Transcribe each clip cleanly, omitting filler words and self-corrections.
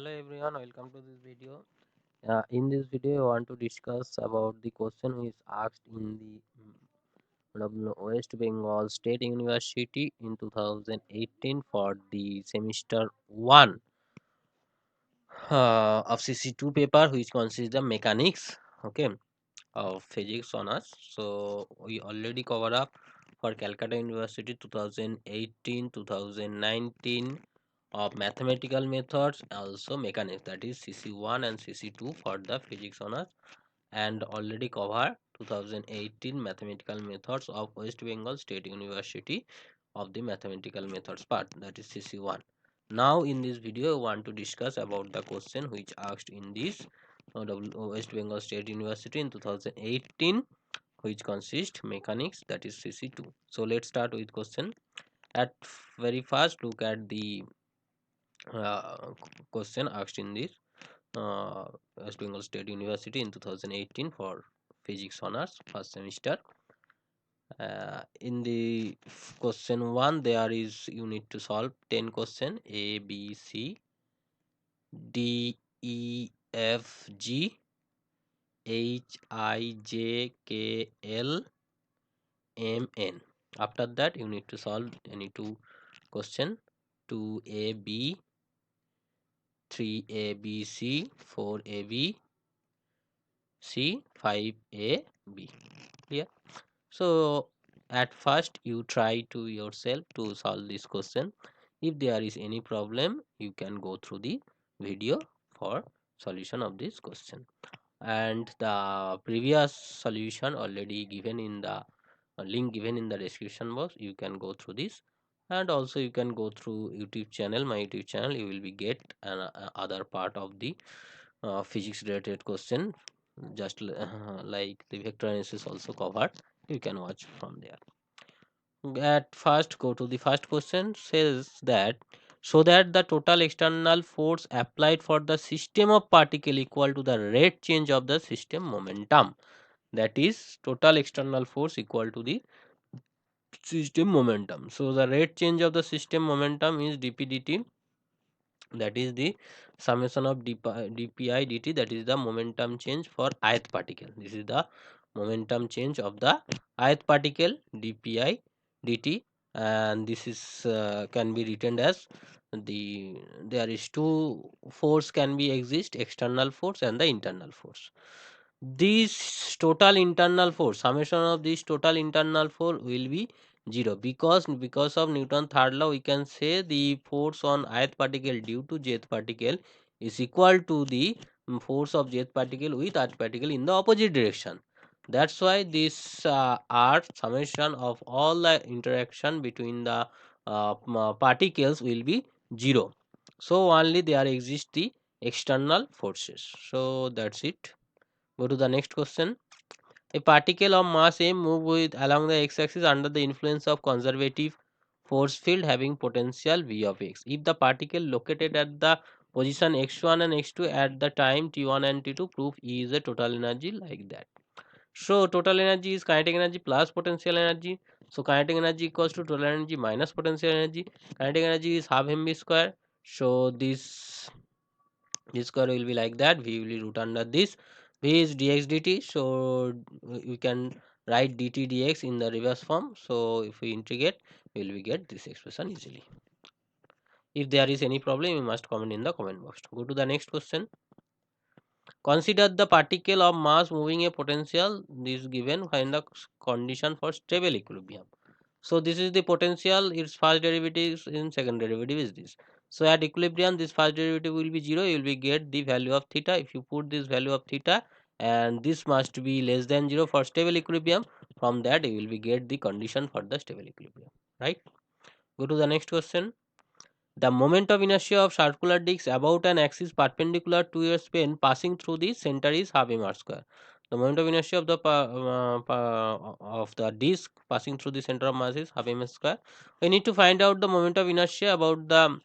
Hello everyone, welcome to this video. In this video, I want to discuss about the question which is asked in the West Bengal State University in 2018 for the semester 1 of CC2 paper, which consists the mechanics, okay, of physics on us. So we already cover up for Calcutta University 2018-2019 of mathematical methods, also mechanics, that is CC1 and CC2 for the physics honors, and already cover 2018 mathematical methods of West Bengal State University of the mathematical methods part, that is CC1. Now in this video I want to discuss about the question which asked in this West Bengal State University in 2018, which consists mechanics, that is CC2. So let's start with question. At very first look at the question asked in this uh, West Bengal State University in 2018 for physics honors first semester. In the question 1 there is, you need to solve 10 question A, B, C, D, E, F, G, H, I, J, K, L, M, N. After that you need to solve any two question, 2A, B, 3A, B, C, 4A, B, C, 5A, B. Clear? So at first you try to yourself to solve this question. If there is any problem, you can go through the video for solution of this question. And the previous solution already given in the link given in the description box. You can go through this, and also you can go through YouTube channel, my YouTube channel. You will be get an other part of the physics related question, just like the vector analysis also covered. You can watch from there. At first, go to the first question, says that so that the total external force applied for the system of particle equal to the rate change of the system momentum, that is total external force equal to the system momentum. So the rate change of the system momentum is dp dt, that is the summation of dpi dt, that is the momentum change for ith particle. This is the momentum change of the ith particle dpi dt, and this is can be written as the, there is two force can be exist, external force and the internal force. This total internal force, summation of this total internal force will be 0, because of Newton third law we can say the force on ith particle due to jth particle is equal to the force of jth particle with ith particle in the opposite direction. That's why this are summation of all the interaction between the particles will be 0. So only there exist the external forces. So that's it. Go to the next question. A particle of mass m move with along the x-axis under the influence of conservative force field having potential v of x. If the particle located at the position x1 and x2 at the time t1 and t2, prove E is a total energy, like that. So total energy is kinetic energy plus potential energy. So kinetic energy equals to total energy minus potential energy. Kinetic energy is half mv square. So this square will be like that. We will root under this. V is dx dt. So we can write dt dx in the reverse form. So if we integrate, we will get this expression easily. If there is any problem, you must comment in the comment box. Go to the next question. Consider the particle of mass moving a potential. This given find the condition for stable equilibrium. So this is the potential, its first derivative in second derivative is this. So at equilibrium this first derivative will be 0, you will be get the value of theta. If you put this value of theta and this must be less than 0 for stable equilibrium, from that you will be get the condition for the stable equilibrium, right? Go to the next question. The moment of inertia of circular disc about an axis perpendicular to a plane passing through the center is half m r square. The moment of inertia of the disc passing through the center of mass is half m square. We need to find out the moment of inertia about the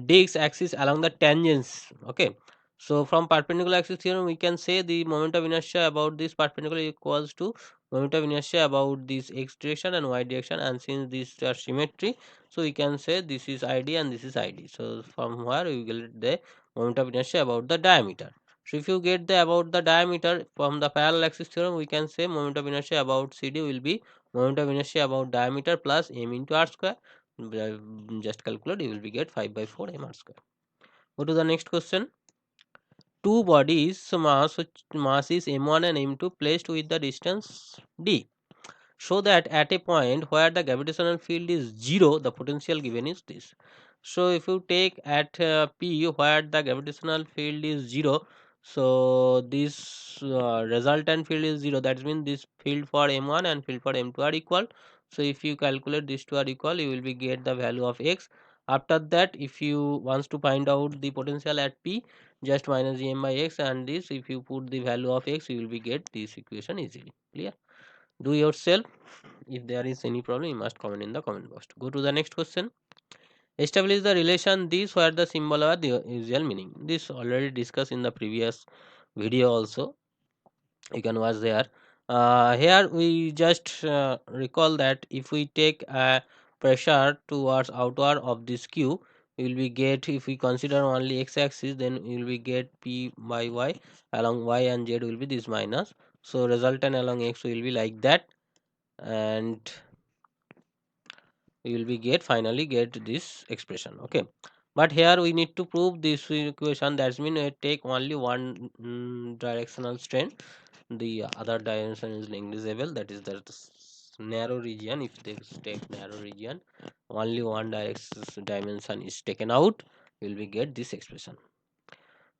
disc axis along the tangents. Okay. So from perpendicular axis theorem, we can say the moment of inertia about this perpendicular equals to moment of inertia about this x direction and y direction, and since these are symmetry, so we can say this is id and this is id. So from where we get the moment of inertia about the diameter. So if you get the about the diameter from the parallel axis theorem, we can say moment of inertia about CD will be moment of inertia about diameter plus m into r square. Just calculate, you will be get 5 by 4 m r square. Go to the next question. Two bodies mass is m1 and m2 placed with the distance d. Show that at a point where the gravitational field is 0, the potential given is this. So if you take at P where the gravitational field is 0, so this resultant field is 0. That means this field for M1 and field for M2 are equal. So if you calculate these two are equal, you will be get the value of x. After that, if you wants to find out the potential at P, just minus em by x, and this if you put the value of x, you will be get this equation easily. Clear? Do yourself. If there is any problem, you must comment in the comment box. Go to the next question. Establish the relation this where the symbol are the usual meaning. This already discussed in the previous video also. You can watch there. Here we just recall that if we take a pressure towards outward of this Q, we will be get, if we consider only x-axis, then we will be get P by y, along y and z will be this minus. So resultant along x will be like that, and we will be get finally get this expression. Okay, but here we need to prove this equation. That means we take only one directional strain, the other dimension is negligible, that is the narrow region. If they take narrow region, only one dimension is taken out, we will be get this expression.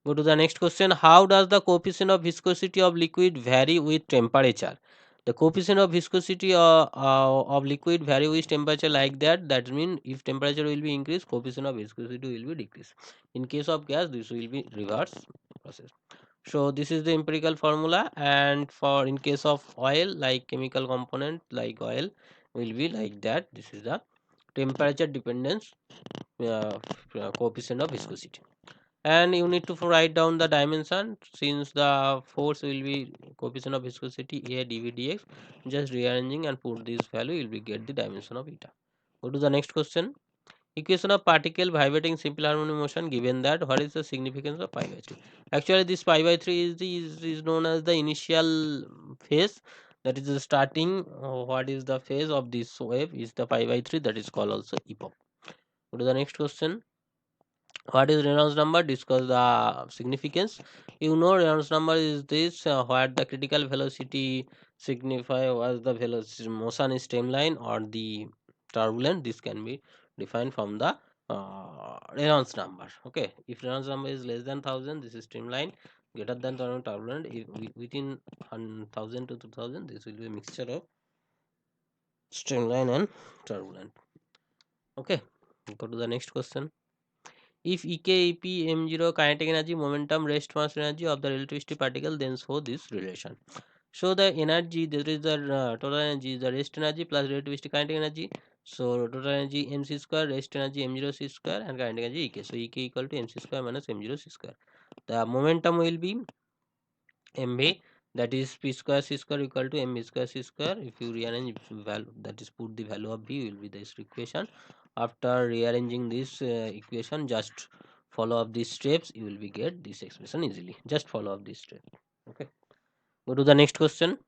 Go to the next question. How does the coefficient of viscosity of liquid vary with temperature? The coefficient of viscosity of liquid vary with temperature like that. That means if temperature will be increased, coefficient of viscosity will be decreased. In case of gas, this will be reverse process. So this is the empirical formula, and for in case of oil, like chemical component like oil, will be like that. This is the temperature dependence coefficient of viscosity. And you need to write down the dimension, since the force will be coefficient of viscosity a dv dx. Just rearranging and put this value, you will be get the dimension of eta. Go to the next question. Equation of particle vibrating simple harmonic motion, given that what is the significance of pi by 3? Actually this pi by 3 is known as the initial phase, that is the starting. What is the phase of this wave is the pi by 3, that is called also epoch. Go to the next question. What is Reynolds number? Discuss the significance. You know Reynolds number is this what the critical velocity signify was the velocity motion is streamline or the turbulent. This can be defined from the Reynolds number. Okay, if Reynolds number is less than 1000, this is streamline. Greater than turbulent. If within 1000 to 2000, this will be a mixture of streamline and turbulent. Okay, go to the next question. If Ek, Ep, m0 kinetic energy, momentum, rest mass energy of the relativistic particle, then show this relation. So the energy, there is the total energy, the rest energy plus relativistic kinetic energy. So total energy mc square, rest energy m0 c square, and kinetic energy Ek. So Ek equal to mc square minus m0 c square. The momentum will be mv, that is p square c square equal to mv square c square. If you rearrange value, that is put the value of v, will be this equation. After rearranging this equation, just follow up these steps, you will be get this expression easily. Just follow up this step. Okay, go to the next question.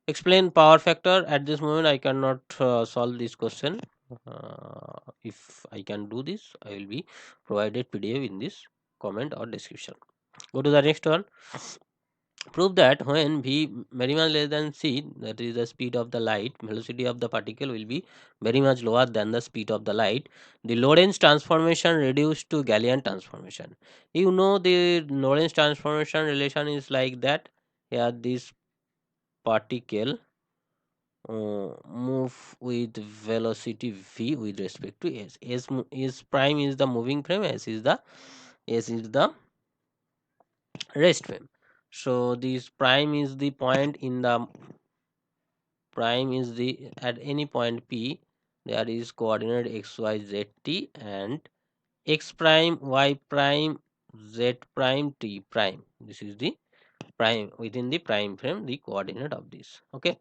Explain power factor. At this moment I cannot solve this question. If I can do this, I will be provided pdf in this comment or description. Go to the next one. Prove that when v very much less than c, that is the speed of the light, velocity of the particle will be very much lower than the speed of the light. The Lorentz transformation reduced to Galilean transformation. You know the Lorentz transformation relation is like that. Here this particle move with velocity v with respect to s. S prime is the moving frame, s is the rest frame. So this prime is the point in the prime is the at any point p, there is coordinate x y z t, and x prime y prime z prime t prime. This is the prime within the prime frame the coordinate of this. Okay,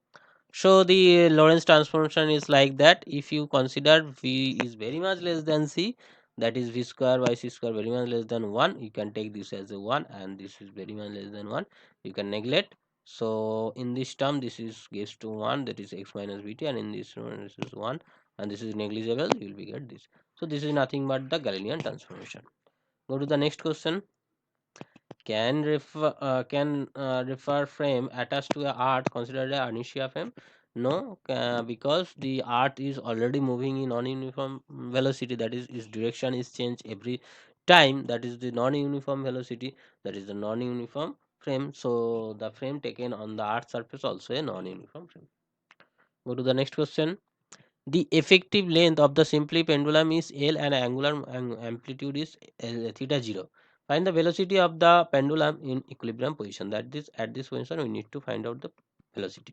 so the Lorentz transformation is like that. If you consider V is very much less than C, that is V square by C square very much less than 1, you can take this as a 1, and this is very much less than 1, you can neglect. So in this term this is gives to 1, that is x minus bt, and in this one this is 1, and this is negligible, you will be get this. So this is nothing but the Galilean transformation. Go to the next question. Refer frame attached to a art considered a inertia frame? No, because the art is already moving in non-uniform velocity, that is its direction is changed every time, that is the non-uniform velocity, that is the non-uniform frame. So the frame taken on the art surface also a non-uniform frame. Go to the next question. The effective length of the simply pendulum is L and angular amplitude is theta 0. Find the velocity of the pendulum in equilibrium position. That is, at this position we need to find out the velocity.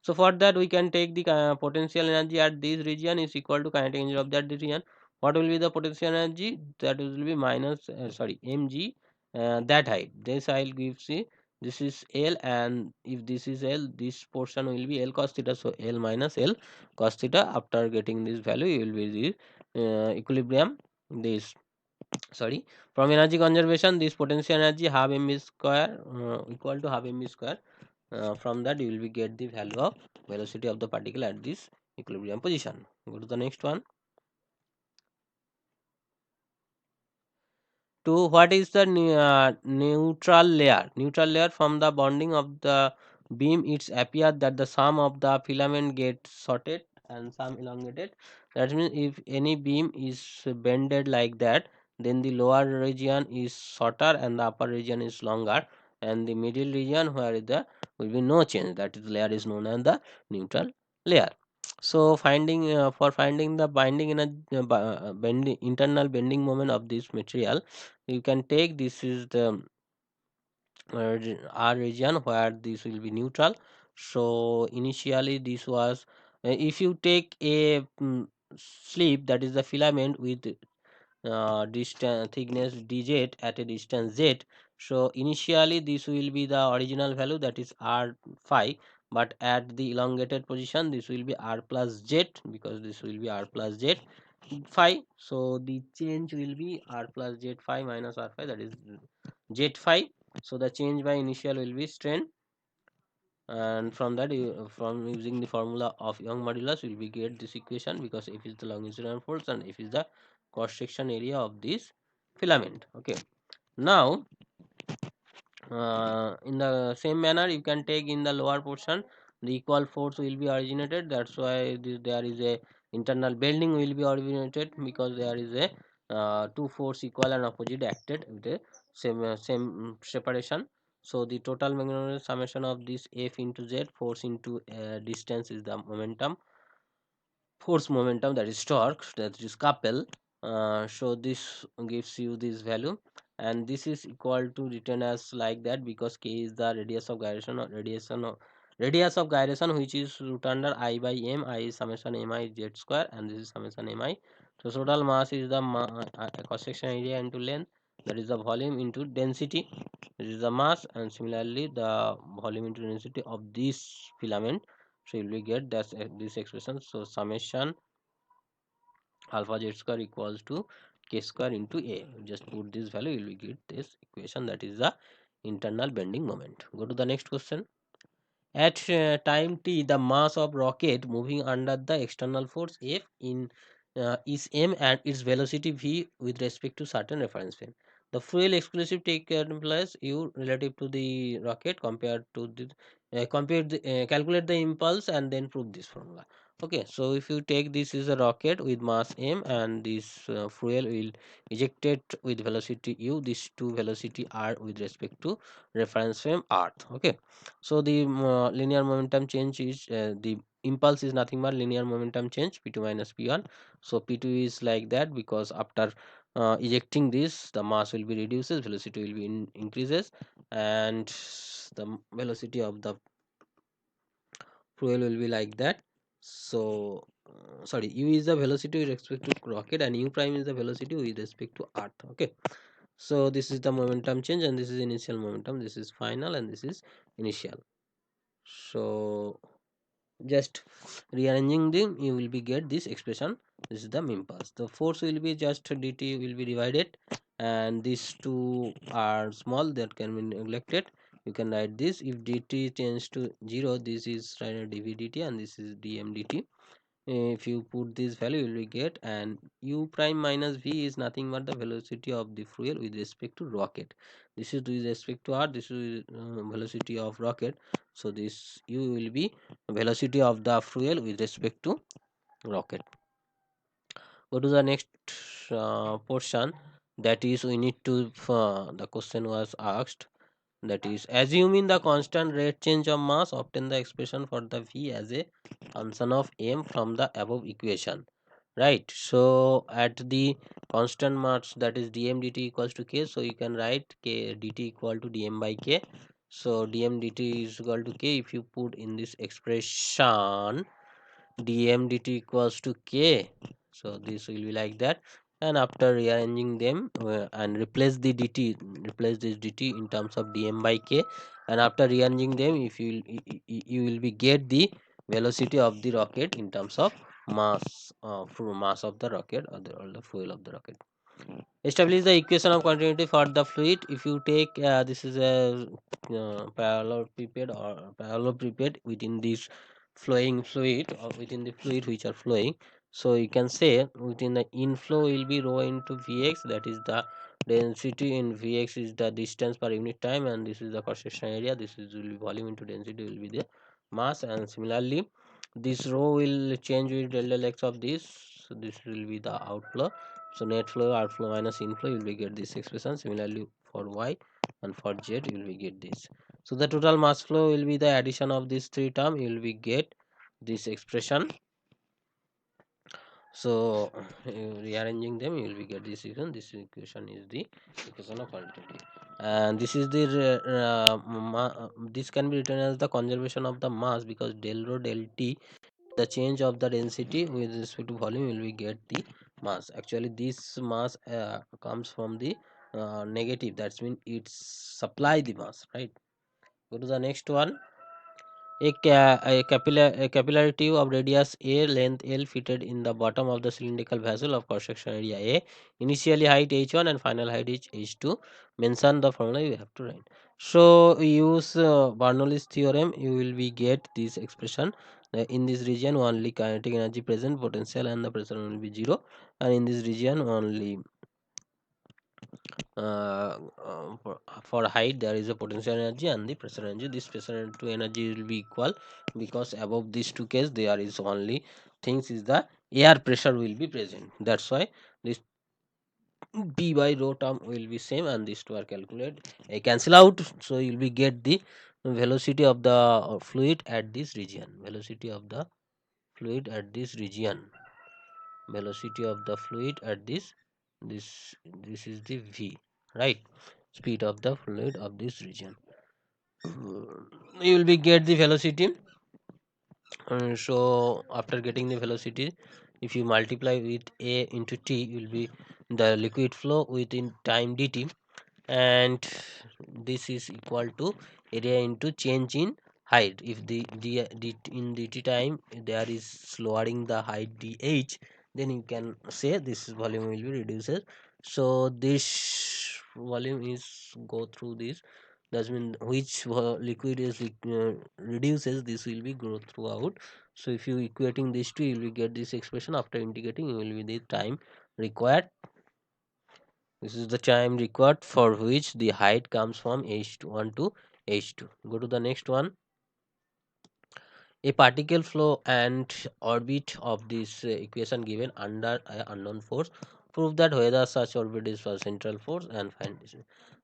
So for that we can take the potential energy at this region is equal to kinetic energy of that region. What will be the potential energy? That will be minus mg that height. This I'll give C. This is L, and if this is L, this portion will be L cos theta. So L minus L cos theta. After getting this value, you will be the equilibrium. This sorry, from energy conservation, this potential energy half mv square equal to half mv square. From that you will be get the value of velocity of the particle at this equilibrium position. Go to the next one. To what is the neutral layer? From the bonding of the beam it's appear that the sum of the filament gets shorted and some elongated. That means if any beam is bended like that, then the lower region is shorter and the upper region is longer, and the middle region where the will be no change, that is layer is known as the neutral layer. So finding the binding in a bending internal bending moment of this material, you can take this is the R region where this will be neutral. So initially this was if you take a slip, that is the filament with distance thickness dz at a distance z. So initially this will be the original value, that is r phi, but at the elongated position this will be r plus z, because this will be r plus z phi. So the change will be r plus z phi minus r phi, that is z phi. So the change by initial will be strain, and from that from using the formula of Young modulus will be get this equation, because if is the longitudinal force and if is the cross section area of this filament. Okay, now in the same manner you can take in the lower portion, the equal force will be originated, that's why there is a internal bending will be originated, because there is a two force equal and opposite acted with a same separation. So the total magnetic summation of this F into Z, force into distance is the momentum, force momentum, that is torque, that is couple. So this gives you this value, and this is equal to written as like that, because k is the radius of gyration, or radius of gyration, which is root under I by m. I is summation mi z square, and this is summation mi. So total mass is the cross section area into length, that is the volume into density, this is the mass, and similarly the volume into density of this filament. So you will get that this expression. So summation alpha z square equals to k square into a. Just put this value, you will get this equation, that is the internal bending moment. Go to the next question. At time t, the mass of rocket moving under the external force F in is m, and its velocity v with respect to certain reference frame. The fuel exclusive take place u relative to the rocket compared to the calculate the impulse and then prove this formula. Okay, so if you take this is a rocket with mass m, and this fuel will ejected with velocity u, these two velocity are with respect to reference frame earth. Okay, so the linear momentum change is the impulse is nothing but linear momentum change p2 minus p1. So p2 is like that, because after ejecting this, the mass will be reduces, velocity will be increases, and the velocity of the fuel will be like that. So sorry, u is the velocity with respect to rocket, and u prime is the velocity with respect to earth. Okay, So this is the momentum change, and this is initial momentum, this is final, and this is initial. So just rearranging them, you will be get this expression. This is the mean pass. The force will be just dt will be divided, and these two are small, that can be neglected. You can write this, if dt changes to 0, this is dv dt, and this is dm dt. If you put this value, you will get, and u prime minus v is nothing but the velocity of the fuel with respect to rocket. This is with respect to r, this is velocity of rocket. So this u will be velocity of the fuel with respect to rocket. Go to the next portion, that is we need to the question was asked, that is assuming the constant rate change of mass, obtain the expression for the v as a function of m from the above equation. Right, so at the constant mass, that is dm dt equals to k, so you can write k dt equal to dm by k. So dm dt is equal to k. If you put in this expression dm dt equals to k, so this will be like that. And after rearranging them and replace the dt, replace this dt in terms of dm by k, and after rearranging them, if you will be get the velocity of the rocket in terms of mass, mass of the rocket, or the fuel of the rocket. Establish the equation of continuity for the fluid. If you take this is a parallel prepared within this flowing fluid, or within the fluid which are flowing. So you can say within the inflow will be rho into vx, that is the density, in vx is the distance per unit time, and this is the cross section area, this is will be volume into density will be the mass. And similarly this rho will change with del del x of this, so this will be the outflow. So net flow, outflow minus inflow, you will be get this expression. Similarly for y and for z, you will be get this. So the total mass flow will be the addition of these three term, you will be get this expression. So rearranging them, you will be get this equation. This equation is the equation of continuity, and this is the this can be written as the conservation of the mass, because del rho del t, the change of the density with respect to volume, will we get the mass. Actually this mass comes from the negative, that's mean it's supply the mass, right? Go to the next one. A capillary tube of radius a, length l, fitted in the bottom of the cylindrical vessel of cross section area a, initially height h1 and final height is h2. Mention the formula you have to write. So use Bernoulli's theorem, you will be get this expression. In this region only kinetic energy present, potential and the pressure will be zero, and in this region only for height there is a potential energy and the pressure energy. This pressure to energy will be equal, because above these two case there is only things is the air pressure will be present, that's why this p by rho term will be same, and these two are calculated, cancel out. So you'll be get the velocity of the fluid at this region, velocity of the fluid at this region, velocity of the fluid at this this is the v, right? Speed of the fluid of this region. You will be get the velocity. So after getting the velocity, if you multiply with a into t, will be the liquid flow within time dt, and this is equal to area into change in height. If the in dt time there is lowering the height dh, then you can say this volume will be reduces. So this volume is go through this, that means which liquid is reduces, this will be grow throughout. So if you equating these two, you will get this expression. After integrating, you will be the time required. This is the time required for which the height comes from h1 to h2. Go to the next one. A particle flow and orbit of this equation given under unknown force. Prove that whether such orbit is for central force and find this.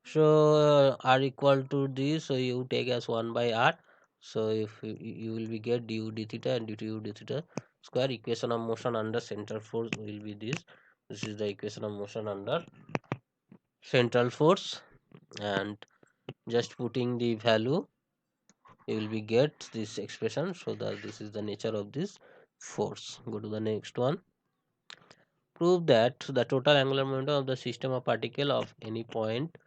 So r equal to this, so you take as 1 by r. So if you will be get du d theta and du d theta square. Equation of motion under central force will be this. This is the equation of motion under central force, and just putting the value, you will be get this expression. So that this is the nature of this force. Go to the next one. prove that the total angular momentum of the system of particle of any point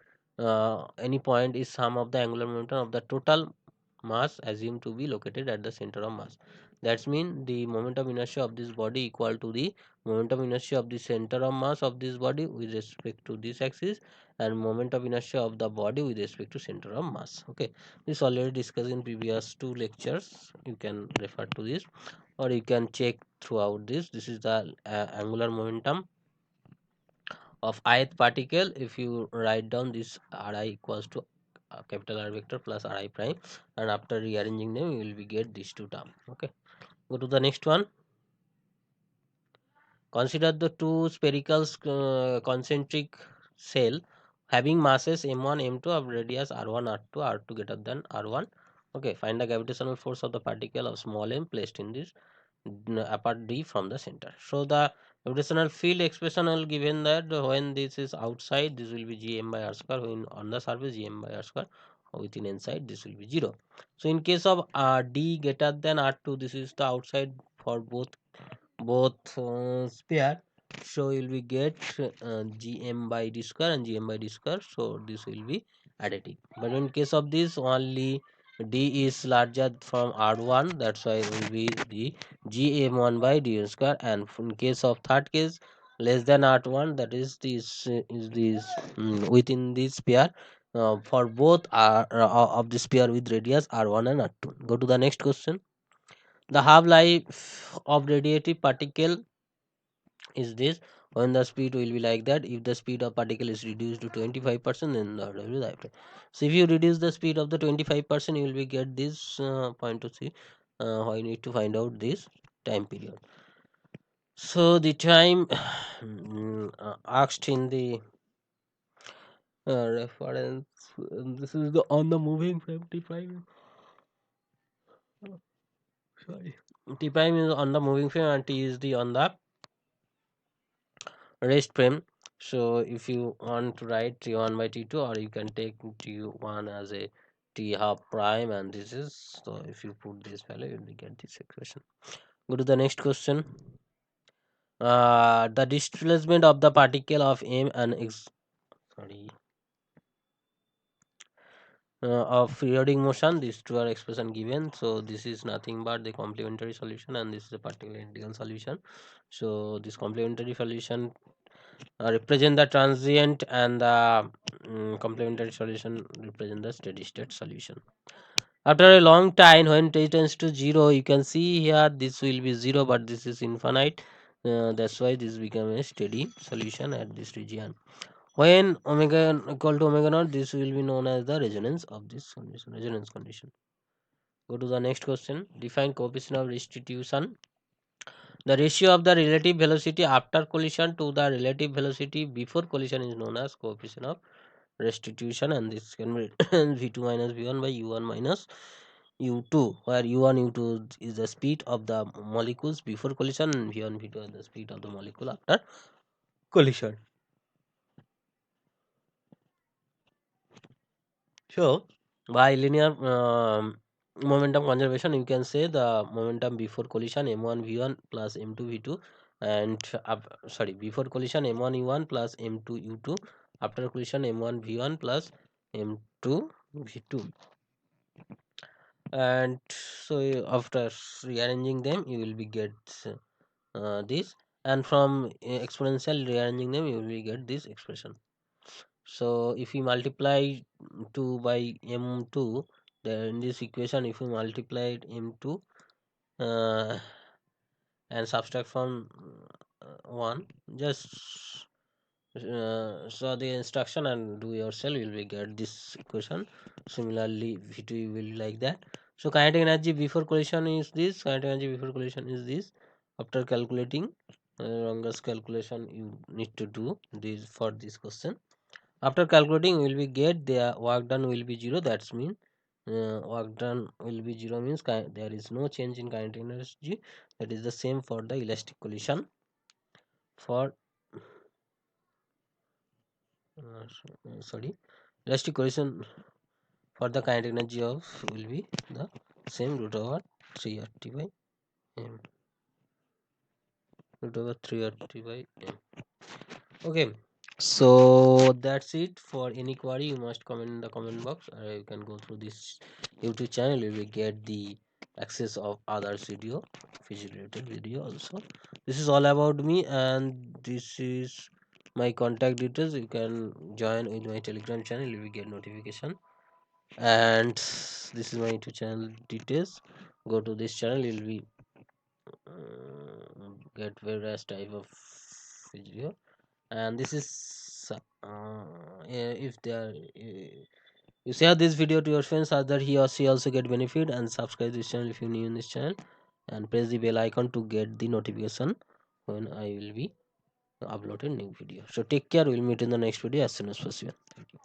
is sum of the angular momentum of the total mass assumed to be located at the center of mass. That means the momentum inertia of this body equal to the momentum inertia of the center of mass of this body with respect to this axis, and momentum inertia of the body with respect to center of mass. Okay, this already discussed in previous two lectures. You can refer to this, or you can check throughout this. This is the angular momentum of ith particle. If you write down this Ri equals to capital R vector plus Ri prime, and after rearranging them you will be get these two term. Okay, go to the next one. Consider the two spherical concentric cell having masses m1 m2 of radius r1 r2 r2 greater than r1. Okay, find the gravitational force of the particle of small m placed in this apart d from the center. So the gravitational field expression will given that when this is outside this will be gm by r square, when on the surface gm by r square, within inside this will be 0. So in case of d greater than r2, this is the outside for both sphere, so you'll be get gm by d square and gm by d square, so this will be additive. But in case of this only d is larger from r1, that's why it will be the gm1 by d square, and in case of third case less than r1, that is within this sphere for both are of the sphere with radius r1 and r2. Go to the next question. The half life of radiative particle is this when the speed will be like that. If the speed of particle is reduced to 25%, then the will be lifetime. So if you reduce the speed of the 25%, you will be get this point to see how you need to find out this time period. So the time asked in the reference, this is the on the moving frame. T prime, sorry, T prime is on the moving frame and T is the on the rest frame. So if you want to write t1 by t2, or you can take t1 as a t half prime, and this is, so if you put this value you will get this expression. Go to the next question. The displacement of the particle of m and sorry of periodic motion, these two are expression given. So this is nothing but the complementary solution, and this is a particular integral solution. So this complementary solution represent the transient, and the complementary solution represent the steady state solution. After a long time, when t tends to 0, you can see here this will be 0, but this is infinite. That's why this become a steady solution at this region. When omega equal to omega naught, this will be known as the resonance of this condition. Resonance condition. Go to the next question. Define coefficient of restitution. The ratio of the relative velocity after collision to the relative velocity before collision is known as coefficient of restitution, and this can be v2 minus v1 by u1 minus u2, where u1 u2 is the speed of the molecules before collision, and v1 v2 is the speed of the molecule after collision. So by linear momentum conservation, you can say the momentum before collision m1 v1 plus m2 v2, and sorry, before collision m1 u1 plus m2 u2, after collision m1 v1 plus m2 v2. And so after rearranging them you will be get this, and from exponential rearranging them you will be get this expression. So if we multiply 2 by m2, then in this equation if we multiply m2 uh, and subtract from 1, just so the instruction and do yourself, you will get this equation. Similarly v2 will be like that. So kinetic energy before collision is this, kinetic energy before collision is this. After calculating longest calculation you need to do this for this question. After calculating will be get the work done will be 0. That's mean work done will be 0 means there is no change in kinetic energy. That is the same for the elastic collision. For sorry, elastic collision for the kinetic energy of will be the same root over 3 RT by m. root over 3 or 3 by m. Okay, so that's it. For any query, you must comment in the comment box, or you can go through this YouTube channel. You will get the access of others video, physics related video also. This is all about me, and this is my contact details. You can join with my Telegram channel. You will get notification, and this is my YouTube channel details. Go to this channel. You will be get various type of video, and this is if they are you share this video to your friends so that he or she also get benefit, and subscribe this channel if you new in this channel, and press the bell icon to get the notification when I will be uploading new video. So take care, we'll meet in the next video as soon as possible. Thank you.